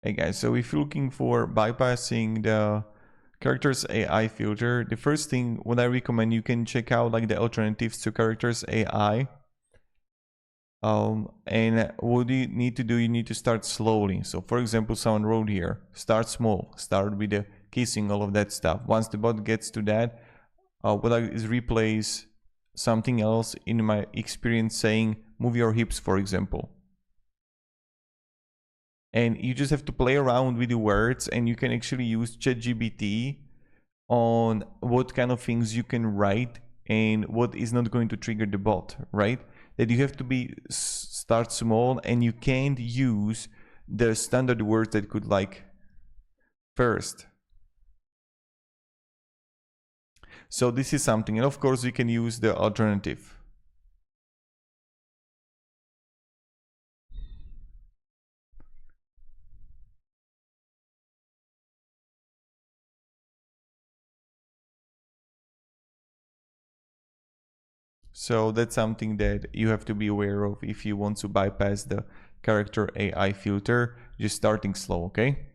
Hey guys, so if you're looking for bypassing the characters AI filter, the first thing what I recommend, you can check out like the alternatives to characters AI. And what you need to do, you need to start slowly. So for example, someone wrote here, start small, start with the kissing, all of that stuff. Once the bot gets to that, what I is replace something else in my experience saying move your hips, for example. And you just have to play around with the words, and you can actually use ChatGPT on what kind of things you can write and what is not going to trigger the bot, right? That you have to be start small, and you can't use the standard words that could like first. So this is something, and of course you can use the alternative. So that's something that you have to be aware of if you want to bypass the character AI filter, just starting slow, okay?